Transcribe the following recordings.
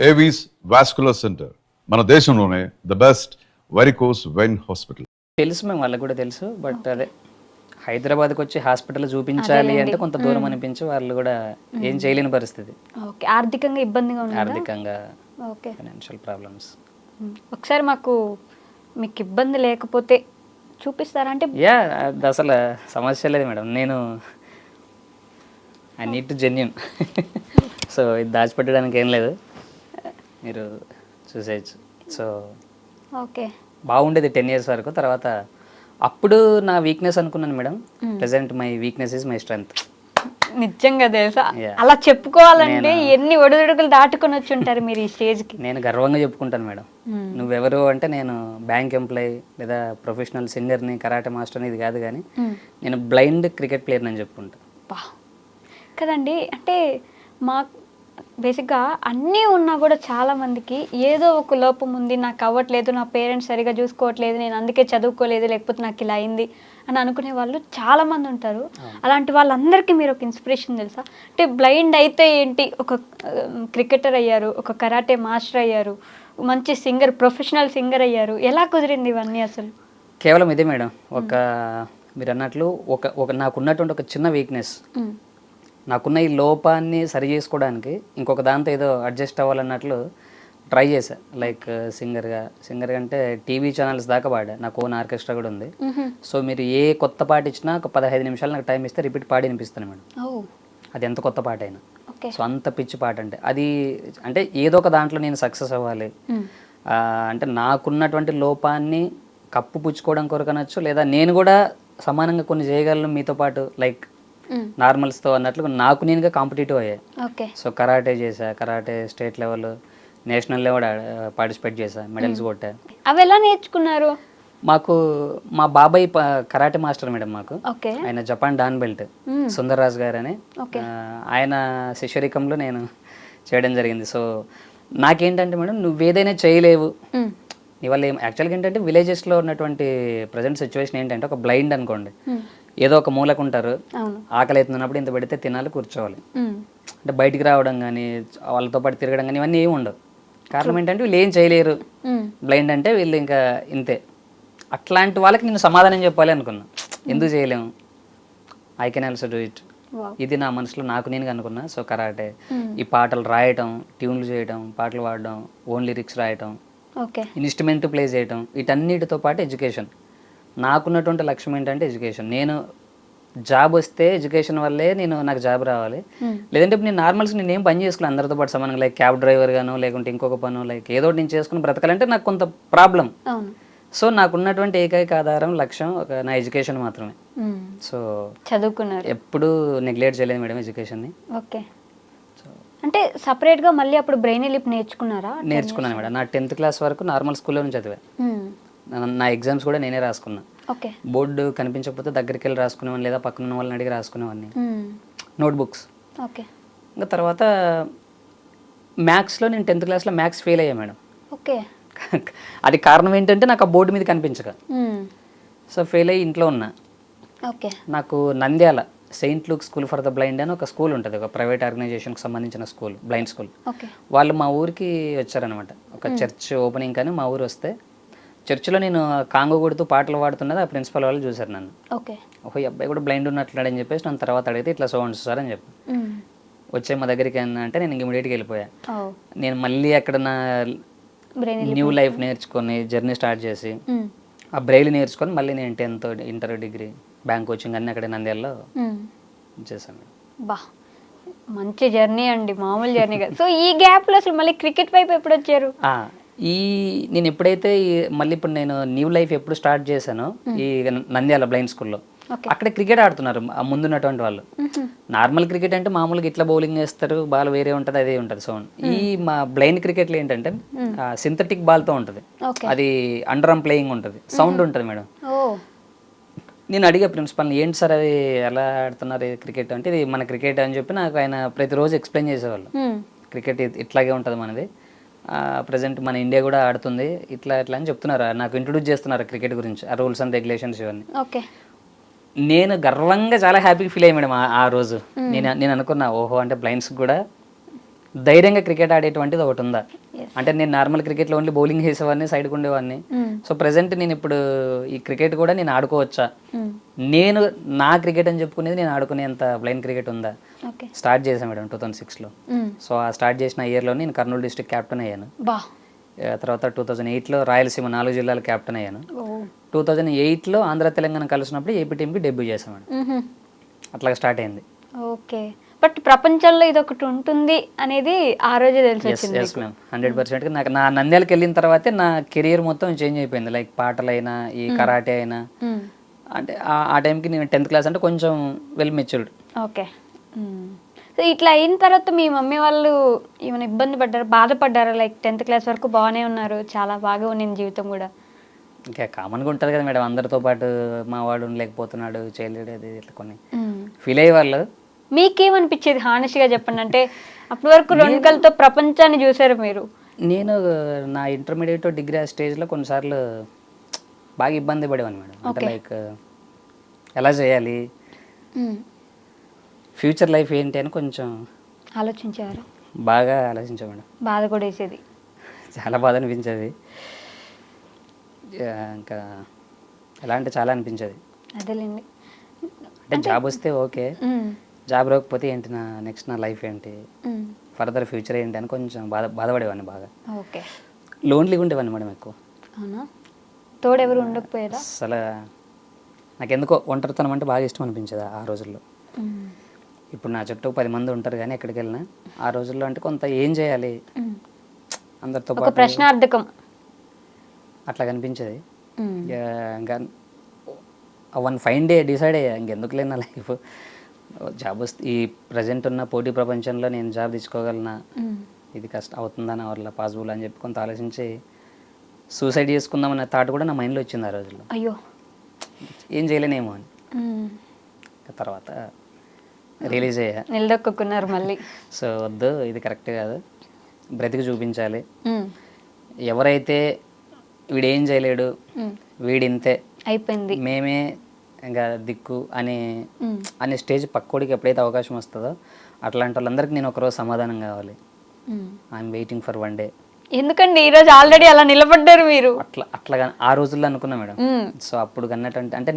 Avis vascular centre మన దేశంలోనే the best varicose vein hospital. తెలుసు మేము వాళ్ళకి కూడా తెలుసు. బట్ అదే హైదరాబాద్కి వచ్చి హాస్పిటల్ చూపించాలి అంటే కొంత దూరం అనిపించి వాళ్ళు కూడా ఏం చేయలేని పరిస్థితి. ఓకే, ఆర్థికంగా ఇబ్బందిగా ఉంది. ఆర్థికంగా ఓకే, ఫైనాన్షియల్ ప్రాబ్లమ్స్. ఒకసారి మీకు ఇబ్బంది లేకపోతే చూపిస్తారా? అంటే యా, అది అసలు సమస్య లేదు మేడం. నేను I need to genuine. So ఇది దాచిపెట్టడానికి ఏం లేదు, మీరు చూసేయచ్చు. సో ఓకే, బాగుండేది 10 years వరకు. తర్వాత అప్పుడు నా వీక్నెస్ అనుకున్నాను madam. Present my weakness is my strength. నిజంగా తెలుసా, అలా చెప్పుకోవాలంటే ఎన్ని ఒడిదుడుకులు దాటుకొని వచ్చి ఉంటారు మీరు ఈ స్టేజ్కి. నేను గర్వంగా చెప్పుకుంటాను మేడం. నువ్వెవరు అంటే నేను బ్యాంక్ ఎంప్లాయీ లేదా ప్రొఫెషనల్ సింగర్ని, కరాటే మాస్టర్ని, ఇది కాదు, కానీ నేను బ్లైండ్ క్రికెట్ ప్లేయర్ని అని చెప్పుకుంటాను. కదండి, అంటే మా బేసిక్గా అన్నీ ఉన్నా కూడా చాలామందికి ఏదో ఒక లోపం ఉంది, నాకు అవ్వట్లేదు, నా పేరెంట్స్ సరిగా చూసుకోవట్లేదు, నేను అందుకే చదువుకోలేదు, లేకపోతే నాకు ఇలా అయింది అని అనుకునే వాళ్ళు చాలామంది ఉంటారు. అలాంటి వాళ్ళందరికీ మీరు ఒక ఇన్స్పిరేషన్ తెలుసా? అంటే బ్లైండ్ అయితే ఏంటి, ఒక క్రికెటర్ అయ్యారు, ఒక కరాటే మాస్టర్ అయ్యారు, మంచి సింగర్, ప్రొఫెషనల్ సింగర్ అయ్యారు. ఎలా కుదిరింది ఇవన్నీ అసలు? కేవలం ఇదే మేడం, మీరు అన్నట్లు ఒక నాకున్నటువంటి ఒక చిన్న వీక్నెస్, నాకున్న ఈ లోపాన్ని సరి చేసుకోవడానికి ఇంకొక దాంతో ఏదో అడ్జస్ట్ అవ్వాలన్నట్లు ట్రై చేశా. లైక్ సింగర్గా అంటే టీవీ ఛానల్స్ దాకా పాడా, నాకు ఓన్ ఆర్కెస్ట్రా కూడా ఉంది. సో మీరు ఏ కొత్త పాట ఇచ్చినా ఒక 15 నిమిషాలు నాకు టైం ఇస్తే రిపీట్ పాడి వినిపిస్తాను మేడం, అది ఎంత కొత్త పాట అయినా. సో అంత పిచ్చి పాట అంటే ఏదో ఒక దాంట్లో నేను సక్సెస్ అవ్వాలి, అంటే నాకున్నటువంటి లోపాన్ని కప్పు పుచ్చుకోవడం కొరకు అనొచ్చు, లేదా నేను కూడా సమానంగా కొన్ని చేయగలను మీతో పాటు, లైక్ నార్మల్స్తో అన్నట్లు నాకు నేనుగా కాంపిటేటివ్ అయ్యాయి. సో కరాటే చేశా, karate state level, national level participate చేశా, మెడల్స్ కొట్టా. అవి ఎలా నేర్చుకున్నారు? మాకు మా బాబాయ్ కరాటే మాస్టర్ మేడం. మాకు ఆయన జపాన్ డాన్ బెల్ట్ సుందర్రాజ్ గారు అని, ఆయన శిష్యరికంలో నేను చేయడం జరిగింది. సో నాకేంటంటే మేడం, నువ్వేదైనా చేయలేవు ఇవాళ యాక్చువల్గా ఏంటంటే విలేజెస్లో ఉన్నటువంటి ప్రజెంట్ సిచ్యువేషన్ ఏంటంటే, ఒక బ్లైండ్ అనుకోండి, ఏదో ఒక మూలకు ఉంటారు, ఆకలి అవుతున్నప్పుడు ఇంత పెడితే తినాలి, కూర్చోవాలి. అంటే బయటికి రావడం కానీ వాళ్ళతో పాటు తిరగడం కానీ ఇవన్నీ ఏమి ఉండవు. కారణం ఏంటంటే వీళ్ళు ఏం చేయలేరు, బ్లైండ్ అంటే వీళ్ళు ఇంకా ఇంతే. అట్లాంటి వాళ్ళకి నేను సమాధానం చెప్పాలి అనుకున్నా, ఎందుకు చేయలేము, I can also do it, ఇది నా మనసులో నాకు నేను అనుకున్నా. సో కరాటే, ఈ పాటలు రాయటం, ట్యూన్లు చేయటం, పాటలు పాడడం, ఓన్ లిరిక్స్ రాయటం, ఇన్స్ట్రుమెంట్ ప్లే చేయటం, వీటన్నిటితో పాటు ఎడ్యుకేషన్. నాకున్నటువంటి లక్ష్యం ఏంటంటే ఎడ్యుకేషన్. నేను జాబ్ వస్తే ఎడ్యుకేషన్ వల్లే నాకు జాబ్ రావాలి, లేదంటే నేను నార్మల్స్ నేను ఏం పని చేసుకోవాలి అందరితో పాటు సమానంగా, లైక్ క్యాబ్ డ్రైవర్ గానో లేకుంటే ఇంకొక పను, లైక్ ఏదో నేను చేసుకుని బ్రతకాలంటే నాకు కొంత ప్రాబ్లం. సో నాకున్నటువంటి ఏకైక ఆధారం, లక్ష్యం నా ఎడ్యుకేషన్ మాత్రమే. సో చదువుకున్నారు, ఎప్పుడు నెగ్లెక్ట్ చేయలేదు మేడం ఎడ్యుకేషన్ని. ఓకే, అంటే సపరేట్గా మళ్ళీ అప్పుడు బ్రెయిన్ లిప్ నేర్చుకున్నారా? నేర్చుకున్నాను మేడం. నా 10th క్లాస్ వరకు నార్మల్ స్కూల్లో నుంచి చదివా. నా ఎగ్జామ్స్ కూడా నేనే రాసుకున్నా. బోర్డు కనిపించకపోతే దగ్గరికి వెళ్ళి రాసుకునేవాడిని, లేదా పక్కన ఉన్న వాళ్ళని అడిగి రాసుకునేవాడిని, నోట్బుక్స్. ఇంకా తర్వాత మ్యాథ్స్లో నేను 10th క్లాస్లో మ్యాథ్స్ ఫెయిల్ అయ్యా మేడం. అది కారణం ఏంటంటే నాకు ఆ బోర్డు మీద కనిపించక. సో ఫెయిల్ అయ్యి ఇంట్లో ఉన్నా. నాకు Nandyal Saint Luke school for the blind అని ఒక స్కూల్ ఉంటుంది, ఒక ప్రైవేట్ ఆర్గనైజేషన్కి సంబంధించిన స్కూల్, బ్లైండ్ స్కూల్. వాళ్ళు మా ఊరికి వచ్చారనమాట, ఒక చర్చ్ ఓపెనింగ్ కానీ మా ఊరు వస్తే, చర్చిలో నేను కాంగో కొడుతూ పాటలు పాడుతున్నది ఆ ప్రిన్సిపల్ వాళ్ళు చూసారు నన్ను. ఓహో, ఈ అబ్బాయి కూడా బ్లైండ్ ఉన్నట్లున్నాడని చెప్పేసి నన్ను తర్వాత అడిగితే ఇట్లా సౌండ్స్ సార్ అని చెప్పి వచ్చే మా దగ్గరికి అంటే నేను ఇమీడియట్గా వెళ్ళిపోయా. నేను మళ్ళీ అక్కడ నా న్యూ లైఫ్ నేర్చుకొని జర్నీ స్టార్ట్ చేసి ఆ బ్రెయిల్ నేర్చుకొని మళ్ళీ నేను 10th, inter, degree, bank coaching అన్నీ అక్కడ నంద్యాలలో చేశాను. మంచి జర్నీ అండి, మామూలు జర్నీ కాదు. సో ఈ గ్యాప్లో అసలు మళ్ళీ క్రికెట్ వైపు ఎప్పుడు వచ్చారు? నేను ఎప్పుడైతే మళ్ళీ ఇప్పుడు నేను న్యూ లైఫ్ ఎప్పుడు స్టార్ట్ చేశానో ఈ నంద్యాల బ్లైండ్ స్కూల్లో, అక్కడ క్రికెట్ ఆడుతున్నారు ముందున్నటువంటి వాళ్ళు. నార్మల్ క్రికెట్ అంటే మామూలుగా ఇట్లా బౌలింగ్ చేస్తారు, బాల్ వేరే ఉంటుంది, అదే ఉంటుంది సౌండ్. ఈ మా బ్లైండ్ క్రికెట్లో ఏంటంటే సింథటిక్ బాల్తో ఉంటుంది, అది అండర్ ఆర్మ్ ప్లేయింగ్ ఉంటుంది, సౌండ్ ఉంటుంది మేడం. నేను అడిగా ప్రిన్సిపల్ని, ఏంటి సార్ అది ఎలా ఆడుతున్నారు క్రికెట్ అంటే, ఇది మన క్రికెట్ అని చెప్పి నాకు ఆయన ప్రతిరోజు ఎక్స్ప్లెయిన్ చేసేవాళ్ళు. క్రికెట్ ఇట్లాగే ఉంటుంది మనది, ప్రజెంట్ మన ఇండియా కూడా ఆడుతుంది, ఇట్లా ఇట్లా అని చెప్తున్నారు, నాకు ఇంట్రొడ్యూస్ చేస్తున్నారు క్రికెట్ గురించి, ఆ రూల్స్ అండ్ రెగ్యులేషన్స్ ఇవన్నీ. నేను గర్వంగా చాలా హ్యాపీగా ఫీల్ అయ్యా మేడం ఆ రోజు. నేను అనుకున్నా, ఓహో అంటే బ్లైండ్స్ కూడా ధైర్యంగా క్రికెట్ ఆడేటువంటిది ఒకటి ఉందా? Yes. అంటే నేను నార్మల్ క్రికెట్లో ఓన్లీ బౌలింగ్ చేసేవాడిని, సైడ్కి ఉండేవాడిని. సో ప్రెసెంట్ నేను ఇప్పుడు ఈ క్రికెట్ కూడా నేను ఆడుకోవచ్చా, నేను నా క్రికెట్ అని చెప్పుకునేది నేను ఆడుకునేంత బ్లైండ్ క్రికెట్ ఉందా? ఓకే. స్టార్ట్ చేశాను మేడం 2006లో. సో ఆ స్టార్ట్ చేసిన ఇయర్లో నేను కర్నూలు డిస్ట్రిక్ట్ క్యాప్టెన్ అయ్యాను. బా. తర్వాత 2008లో రాయలసీమ 4 జిల్లాల క్యాప్టెన్ అయ్యాను. ఓ. 2008లో ఆంధ్ర తెలంగాణ కలిసినప్పుడు ఏపీ టీంకి డెబ్యూ చేశాను మేడం. అట్లా స్టార్ట్ అయింది. ఓకే. బట్ ప్రపంచంలో ఇది ఒకటి ఉంటుంది అనేది ఆ రోజే తెలిసి వచ్చింది. Yes ma'am, 100%. నాకు నా నంద్యాలకు వెళ్ళిన తర్వాతే నా కెరియర్ మొత్తం చేంజ్ అయిపోయింది. లైక్ పాటలైనా, ఈ కరాటే అయినా. అంటే ఆ టైంకి నేను 10th క్లాస్ అంటే కొంచెం వెల్ మెచ్యూర్డ్. ఓకే. సో ఇట్లా అయిన తర్వాత మీ మమ్మీ వాళ్ళు ఏమైనా ఇబ్బంది పడ్డారా, బాధపడ్డారా? లైక్ 10th క్లాస్ వరకు బాగానే ఉన్నారు, చాలా బాగా ఉండింది జీవితం కూడా. ఇంకా కామన్గా ఉంటుంది కదా మేడం, అందరితో పాటు మా వాడు ఉండలేకపోతున్నాడు, చేయలేడు, అది ఇట్లా కొన్ని ఫీల్ అయ్యే వాళ్ళు. మీకేమనిపించేది హానెస్ట్గా చెప్పండి? అంటే అప్పటి వరకు రెండు కళ్ళతో ప్రపంచాన్ని చూసారు మీరు. నేను నా ఇంటర్మీడియట్ డిగ్రీ ఆ స్టేజ్లో కొన్నిసార్లు బాగా ఇబ్బంది పడేవాను మేడం. అంటే లైక్ ఎలా చేయాలి, ఫ్యూచర్ లైఫ్ ఏంటి అని కొంచెం ఆలోచించారు. బాగా ఆలోచించాం మేడం. బాధ కూడా వేసేది, చాలా బాధ అనిపించేది. ఇంకా ఎలా అంటే చాలా అనిపించేది. అదేలేండి. అంటే జాబ్ వస్తే ఓకే, జాబ్ రాకపోతే ఏంటి, నా నెక్స్ట్ నా లైఫ్ ఏంటి, ఫర్దర్ ఫ్యూచర్ ఏంటి అని కొంచెం బాధపడేవాడిని బాగా. ఓకే. లోన్లీగా ఉండేవాడిని మేడం ఎక్కువ. అవునా? తోడు ఎవరు ఉండకపోయారా? అసలు నాకు ఎందుకో ఒంటరితనం అంటే బాగా ఇష్టం అనిపించేది ఆ రోజుల్లో. ఇప్పుడు నా చుట్టూ 10 మంది ఉంటారు కానీ ఎక్కడికి వెళ్ళినా, ఆ రోజుల్లో అంటే కొంత ఏం చేయాలి అందరితో పాటు ప్రశ్నార్థకం అట్లా కనిపించేది. ఇంకా 1 ఫైన్ డే డిసైడ్ అయ్యా, ఇంకెందుకు లేనా లైఫ్, జాబ్ వస్తే ఈ ప్రజెంట్ ఉన్న పోటీ ప్రపంచంలో నేను జాబ్ తెచ్చుకోగలనా, ఇది కష్టం అవుతుందా నా వల్ల పాసిబుల్ అని చెప్పి కొంత ఆలోచించి సూసైడ్ చేసుకుందామన్న థాట్ కూడా నా మైండ్లో వచ్చింది ఆ రోజుల్లో. అయ్యో, ఏం చేయలేనేమో అని. తర్వాత రిలీజ్ అయ్యా, నిలదొక్కున్నారు మళ్ళీ. సో వద్దు, ఇది కరెక్ట్ కాదు, బ్రతికి చూపించాలి, ఎవరైతే వీడేం చేయలేడు, వీడింతే అయిపోయింది, మేమే ఇంకా దిక్కు అనే స్టేజ్ పక్కోడికి ఎప్పుడైతే అవకాశం వస్తుందో అట్లాంటి వాళ్ళందరికీ నేను ఒకరోజు సమాధానం కావాలి. I'm waiting for 1 day. ఎందుకండి ఈరోజు ఆల్రెడీ అలా నిలబడ్డారు మీరు. అట్లాగా ఆ రోజుల్లో అనుకున్నా మేడం. సో అప్పుడు కన్నట్టు అంటే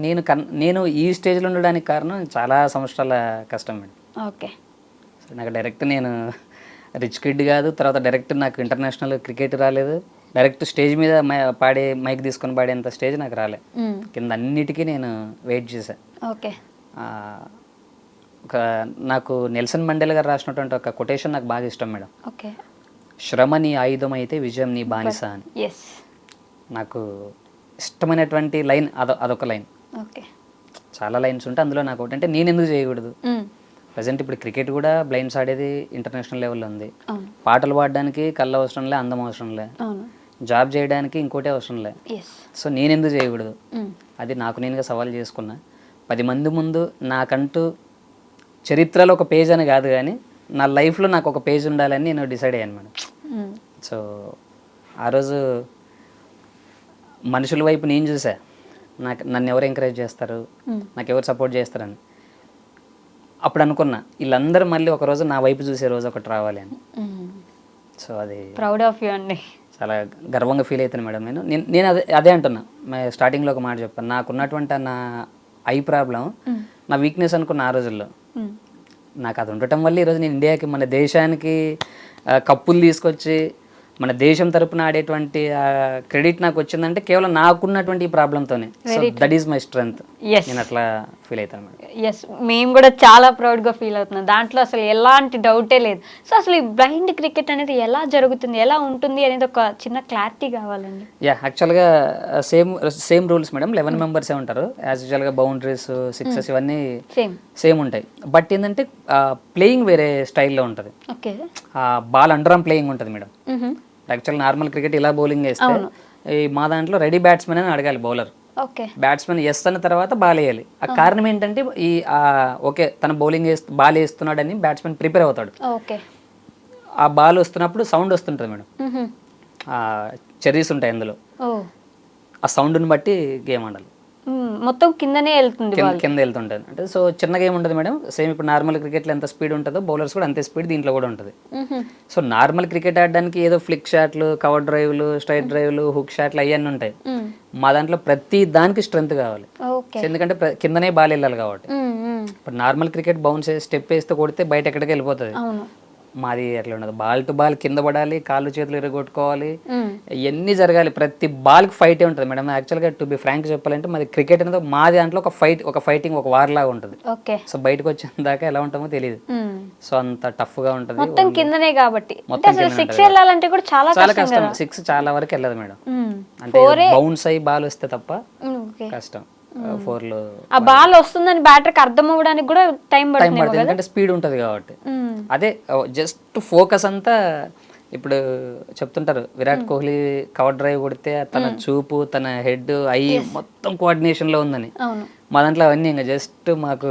నేను ఈ స్టేజ్లో ఉండడానికి కారణం చాలా సంవత్సరాల కష్టం మేడం. ఓకే. సో నాకు డైరెక్ట్ నేను రిచ్ కిడ్ కాదు, తర్వాత డైరెక్ట్ నాకు ఇంటర్నేషనల్ క్రికెట్ రాలేదు, డైరెక్ట్ స్టేజ్ మీద పాడే మైక్ తీసుకొని పాడేంత స్టేజ్ నాకు రాలే. కింద అన్నిటికీ నేను వెయిట్ చేశాను. ఓకే. నాకు నెల్సన్ మండేలా గారు రాసినటువంటి ఒక కొటేషన్ నాకు బాగా ఇష్టం మేడం. ఓకే. శ్రమ నీ ఆయుధం అయితే విజయం నీ బానిస అని. నాకు ఇష్టమైనటువంటి లైన్ అదొక లైన్. ఓకే. చాలా లైన్స్ ఉంటాయి అందులో. నాకు ఒకటి అంటే నేను ఎందుకు చేయకూడదు, ప్రజెంట్ ఇప్పుడు క్రికెట్ కూడా బ్లైండ్స్ ఆడేది ఇంటర్నేషనల్ లెవెల్లో ఉంది. పాటలు పాడడానికి కళ్ళు అవసరం లే, అందం అవసరం లే, జాబ్ చేయడానికి ఇంకోటే అవసరం లే. సో నేను ఎందుకు చేయకూడదు, అది నాకు నేనుగా సవాల్ చేసుకున్నా. 10 మంది ముందు నాకంటూ చరిత్రలో ఒక పేజ్ అని కాదు కానీ నా లైఫ్లో నాకు ఒక పేజ్ ఉండాలని నేను డిసైడ్ అయ్యాను మేడం. సో ఆ రోజు మనుషుల వైపు నేను చూసా, నన్ను ఎవరు ఎంకరేజ్ చేస్తారు, నాకు ఎవరు సపోర్ట్ చేస్తారని. అప్పుడు అనుకున్నా వీళ్ళందరూ మళ్ళీ ఒక రోజు నా వైపు చూసే రోజు ఒకటి రావాలి అని. సో అది ప్రౌడ్ ఆఫ్ యూ అండి, చాలా గర్వంగా ఫీల్ అవుతాను మేడం. నేను అదే అంటున్నా, స్టార్టింగ్లో ఒక మాట చెప్పాను, నాకున్నటువంటి నా ఐ ప్రాబ్లం నా వీక్నెస్ అనుకున్న ఆ రోజుల్లో. నాకు అది ఉండటం వల్ల ఈరోజు నేను ఇండియాకి, మన దేశానికి కప్పులు తీసుకొచ్చి మన దేశం తరపున ఆడేటువంటి క్రెడిట్ నాకు వచ్చిందంటే కేవలం నాకున్నటువంటి ఈ ప్రాబ్లంతోనే. So that is my strength. నేను అట్లా ఫీల్ అవుతాను మేడం. ఎస్, మేము కూడా చాలా ప్రౌడ్గా ఫీల్ అవుతున్నాం, దాంట్లో అసలు ఎలాంటి డౌటే లేదు. సో అసలు ఈ బ్లైండ్ క్రికెట్ అనేది ఎలా జరుగుతుంది, ఎలా ఉంటుంది అనేది ఒక చిన్న క్లారిటీ కావాలండి. యాక్చువల్గా సేమ్ రూల్స్ మేడం. 11 మెంబర్సే ఉంటారు యాజ్ యూజువల్గా. బౌండరీస్, సిక్సెస్ ఇవన్నీ సేమ్ ఉంటాయి. బట్ ఏంటంటే ప్లేయింగ్ వేరే స్టైల్లో ఉంటుంది. Okay. Ball under arm playing ఉంటుంది మేడం. యాక్చువల్ నార్మల్ క్రికెట్ ఇలా బౌలింగ్ వేస్తే ఈ మా దాంట్లో రెడీ బ్యాట్స్మెన్ అని అడగాలి బౌలర్. బ్యాట్స్మెన్ ఎస్ అన్న తర్వాత బాల్ వేయాలి. ఆ కారణం ఏంటంటే ఈ ఓకే తన బౌలింగ్ బాల్ వేస్తున్నాడని బ్యాట్స్మెన్ ప్రిపేర్ అవుతాడు. ఆ బాల్ వస్తున్నప్పుడు సౌండ్ వస్తుంటుంది మేడం, చెర్రీస్ ఉంటాయి అందులో, ఆ సౌండ్ని బట్టి గేమ్ ఆడాలి. మొత్తం కిందనే వెళ్తుంది కింద వెళ్తుంటుంది అంటే సో చిన్నగా ఏమి ఉంటుంది మేడం సేమ్ ఇప్పుడు నార్మల్ క్రికెట్లో ఎంత స్పీడ్ ఉంటుందో బౌలర్స్ కూడా అంతే స్పీడ్ దీంట్లో కూడా ఉంటుంది. సో నార్మల్ క్రికెట్ ఆడడానికి ఏదో ఫ్లిక్ షాట్లు, కవర్ డ్రైవ్లు, స్ట్రైట్ డ్రైవ్లు, హుక్ షాట్లు అవన్నీ ఉంటాయి. మా దాంట్లో ప్రతి దానికి స్ట్రెంత్ కావాలి, ఎందుకంటే కిందనే బాల్ వెళ్ళాలి కాబట్టి. ఇప్పుడు నార్మల్ క్రికెట్ బౌన్స్ స్టెప్ వేస్తే కొడితే బయట ఎక్కడికి వెళ్ళిపోతుంది. మాది అట్లా ఉండదు, బాల్ టు బాల్ కింద పడాలి, కాళ్ళు చేతులు ఇరగొట్టుకోవాలి, ఇవన్నీ జరగాలి. ప్రతి బాల్కి ఫైటే ఉంటుంది మేడం. యాక్చువల్గా టు బి ఫ్రాంక్ చెప్పాలంటే మాది క్రికెట్ అనేది మాది దాంట్లో ఒక ఫైటింగ్, ఒక వార్ లాగా ఉంటుంది. సో బయటకు వచ్చిన దాకా ఎలా ఉంటామో తెలియదు. సో అంత టఫ్ గా ఉంటుంది. మొత్తం కిందనే కాబట్టి సిక్స్ వెళ్ళాలంటే కూడా చాలా కష్టం. 6 చాలా వరకు వెళ్ళదు మేడం, అంటే బౌన్స్ అయ్యి బాల్ వస్తే తప్ప కష్టం. 4లో ఆ బాల్ వస్తుందని బ్యాటర్కి అర్థం అవ్వడానికి కూడా టైం పడుతుంది, ఎందుకంటే స్పీడ్ ఉంటుంది కాబట్టి. అదే జస్ట్ ఫోకస్ అంతా ఇప్పుడు చెప్తుంటారు విరాట్ కోహ్లీ కవర్ డ్రైవ్ కొడితే తన చూపు, తన హెడ్, ఐ మొత్తం కోఆర్డినేషన్ లో ఉందని. మా దాంట్లో అవన్నీ ఇంకా జస్ట్ మాకు